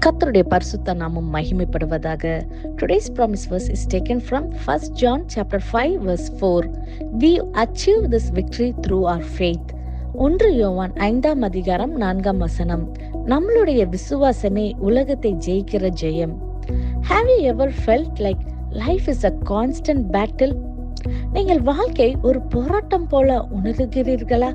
கர்த்தருடைய பரிசுத்த நாமம் மகிமைப்படுவதாக. Today's promise verse is taken from 1 John chapter 5 verse 4. We achieve this victory through our faith. 1 யோவான் 5ஆம் அதிகாரம் 4ஆம் வசனம். நம்மளுடைய விசுவாசமே உலகத்தை ஜெயிக்கிற ஜெயம். Have you ever felt like life is a constant battle? நீங்கள் வாழ்க்கை ஒரு போராட்டம் போல உணர்கிறீர்களா?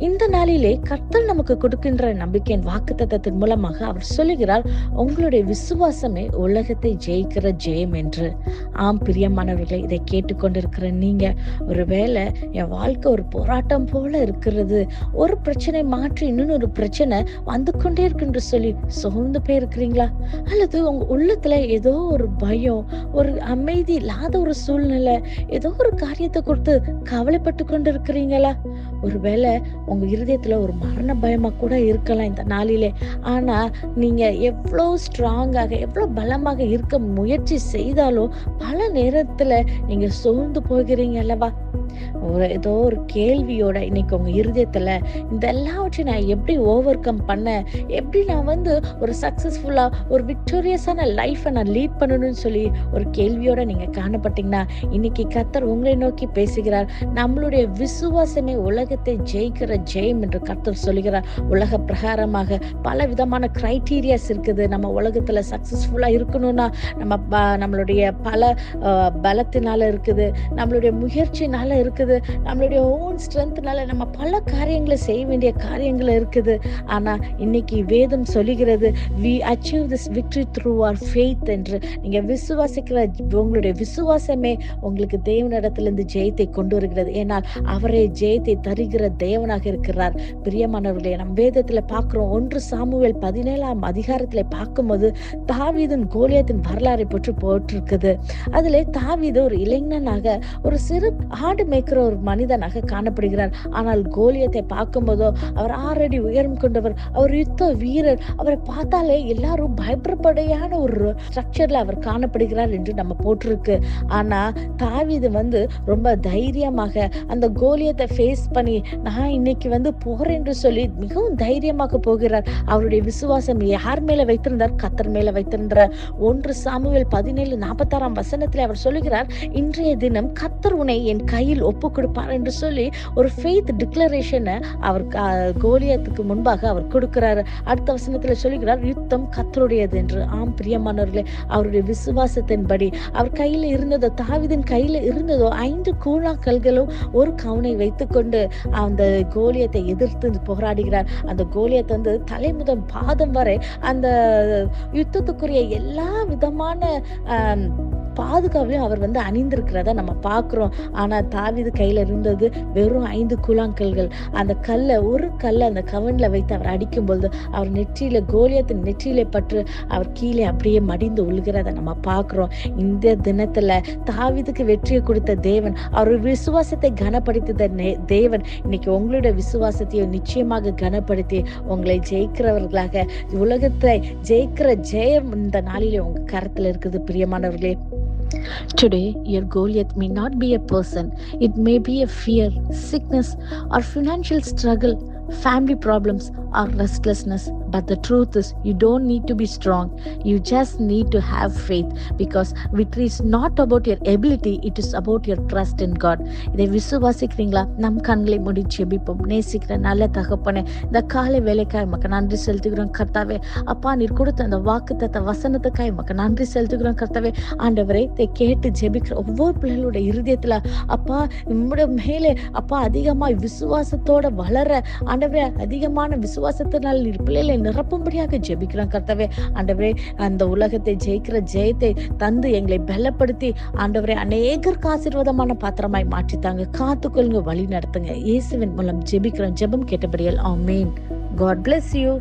இந்த நாளிலே கர்த்தர் நமக்கு கொடுக்கின்ற நம்பிக்கையின் வாக்குத்தத்தத்தின் மூலமாக அவர் சொல்லுகிறார், உங்களுடைய விசுவாசமே உலகத்தை ஜெயிக்கிற ஜெயம் என்று. ஆம் பிரியமானவர்களை, இதை கேட்டுக்கொண்டிருக்கிற நீங்க, ஒருவேளை என் வாழ்க்கை ஒரு போராட்டம் போல இருக்கிறது, ஒரு பிரச்சனை மாற்றி இன்னொரு பிரச்சனை வந்து கொண்டே இருக்குன்னு சொல்லி சோர்ந்து போயிருக்கிறீங்களா? அல்லது உங்க உள்ளத்துல ஏதோ ஒரு பயம், ஒரு அமைதி இல்லாத ஒரு சூழ்நிலை, ஏதோ ஒரு காரியத்தை கொடுத்து கவலைப்பட்டு கொண்டு இருக்கிறீங்களா? ஒருவேளை உங்க இருதயத்துல ஒரு மரண பயமா கூட இருக்கலாம் இந்த நாளிலே. ஆனா நீங்க எவ்வளவு ஸ்ட்ராங்காக, எவ்வளவு பலமாக இருக்க முயற்சி செய்தாலும் பல நேரத்துல நீங்க சோர்ந்து போகிறீங்க அல்லவா? ஏதோ ஒரு கேள்வியோட இன்னைக்கு உங்க இருதயத்துல இந்த எல்லாவற்றையும் நான் எப்படி ஓவர் கம் பண்ண, எப்படி நான் ஒரு சக்சஸ்ஃபுல்லா ஒரு விக்டோரியஸான லைஃபை நான் லீட் பண்ணணும்னு சொல்லி ஒரு கேள்வியோட நீங்க காணப்பட்டீங்கன்னா, இன்னைக்கு கர்த்தர் உங்களை நோக்கி பேசுகிறார். நம்மளுடைய விசுவாசமே உலகத்தை ஜெயிக்கிற ஜெயம் என்று கர்த்தர் சொல்லுகிறார். உலக பிரகாரமாக பல விதமான கிரைட்டீரியாஸ் இருக்குது. நம்ம உலகத்துல சக்சஸ்ஃபுல்லா இருக்கணும்னா நம்மளுடைய பல பலத்தினால இருக்குது, நம்மளுடைய முயற்சினால இருக்குது, நம்மளுடைய ஓன் ஸ்ட்ரென்த்னால நம்ம பல காரியங்களை செய்ய வேண்டிய காரியங்கள் இருக்குது. ஆனா இன்னைக்கு வேதம் சொல்லுகிறது, we achieve this victory through our faith என்று. நீங்க விசுவாசிக்கிற உங்களுடைய விசுவாசமே உங்களுக்கு தேவனிடத்திலிருந்து ஜெயத்தை கொண்டு வருகிறது. ஏனால் அவரே ஜெயத்தை தருகிற தேவனாக இருக்கிறார். பிரியமானவர்களே, நம் வேதத்துல பார்க்கிறோம், 1 சாமுவேல் 17ஆம் அதிகாரத்துல பார்க்கும்போது தாவீதின் கோலியாத்தின் வரலாறை பற்றி போட்டிருக்குது. அதுல தாவீது ஒரு இளைஞனாக, ஒரு சிறு ஆடு மேய்க்கிற ஒரு மனிதனாக காணப்படுகிறார். ஆனால் கோலியத்தை பார்க்கும்போதோ அவர் 6 அடி உயரம் கொண்டவர், அவர் யுத்த வீரர். அவரை பார்த்தாலே எல்லாரும் பயப்படப்படையான ஒரு ஸ்ட்ரக்சர்ல அவர் காணப்படுகிறார் என்று நம்ம போட்டிருக்கு. ஆனா தாவீது ரொம்ப தைரியமாக அந்த கோலியத்தை ஃபேஸ் பண்ணி, நான் இன்னைக்கு போறேன் என்று சொல்லி மிகவும் தைரியமாக போகிறார். அவருடைய விசுவாசம் யார் மேல வைத்திருந்தார்? கர்த்தர் மேல வைத்திருந்தார். 1 சாமுவேல் 17:46 வசனத்தில் அவர் சொல்லுகிறார், இன்றைய தினம் கர்த்தர் உன்னை என் கையில் ஒப்பு கொடுப்பார் என்று சொல்லி ஒரு ஃபெய்த் டிக்ளரேஷனை அவர் கோலியாத்துக்கு முன்பாக அவர் கொடுக்கிறார். அடுத்த வசனத்துல சொல்லுகிறார், யுத்தம் கர்த்தருடையது என்று. ஆம் பிரியமானவர்களே, அவருடைய விசுவாசத்தின்படி அவர் கையில இருந்ததோ, தாவீதின் கையில இருந்ததோ 5 கூழாங்கற்களும் ஒரு கவனை வைத்துக்கொண்டு அந்த கோலியத்தை எதிர்த்து போராடுகிறார். அந்த கோலியத்தை தலை முதல் பாதம் வரை அந்த யுத்தத்துக்குரிய எல்லா விதமான பாதுகாவலையும் அவர் அணிந்திருக்கிறத நம்ம பார்க்கிறோம். ஆனா தாவீது கையில இருந்தது வெறும் 5 கூழாங்கற்கள். அந்த ஒரு கல்லை அந்த கவன்ல வைத்து அவர் அடிக்கும் பொழுது அவர் நெற்றியில, கோலியாத்தின் நெற்றியில பற்று அவர் கீழே அப்படியே மடிந்து உழுகிறத நம்ம பார்க்கிறோம். இந்த தினத்துல தாவீதுக்கு வெற்றியை கொடுத்த தேவன், அவர் விசுவாசத்தை கனப்படுத்திய தேவன் இன்னைக்கு உங்களுடைய விசுவாசத்தையும் நிச்சயமாக கனப்படுத்தி உங்களை ஜெயிக்கிறவர்களாக, உலகத்தை ஜெயிக்கிற ஜெயம் இந்த நாளிலே உங்க கரத்துல இருக்குது. பிரியமானவர்களே, today your Goliath may not be a person. It may be a fear, sickness, or financial struggle, family problems, or restlessness. But the truth is, you don't need to be strong. You just need to have faith, because victory is not about your ability, it is about your trust in God. இதை விசுவாசிக்கிறீங்களா? நம் கண்களை மூடி ஜெபிப்போம். நேசிக்கிற நல்ல தகப்பனே, இந்த காலை வேலைக்காய் உமக்கு நன்றி செலுத்துகிறோம் கர்த்தாவே. அப்பா, நீர் கொடுத்த அந்த வாக்குத்தத்த வசனத்துக்காய் உமக்கு நன்றி செலுத்துகிறோம் கர்த்தாவே. ஆண்டவரே, இதை கேட்டு ஜெபிக்கிற ஒவ்வொரு பிள்ளைகளோட இருதயத்துல அப்பா, நம்முடைய மேலே அப்பா அதிகமாய் விசுவாசத்தோட வளர, ஆண்டவரே அதிகமான விசுவாசத்தினால் நீர் பிள்ளைகளை நிரப்பும்படியாக ஜெபிக்கிறோம் கர்த்தாவே. ஆண்டவரே, அந்த உலகத்தை ஜெயிக்கிற ஜெயத்தை தந்து எங்களை பலப்படுத்தி ஆண்டவரே அநேகருக்கு ஆசீர்வாதமான பாத்திரமாய் மாற்றித்தாங்க. காத்துக்கொள்ளுங்க, வழி நடத்துங்க. இயேசுவின் மூலம் ஜெபிக்கிறோம். ஜெபம் கேட்டபடியால் ஆமென். God bless you.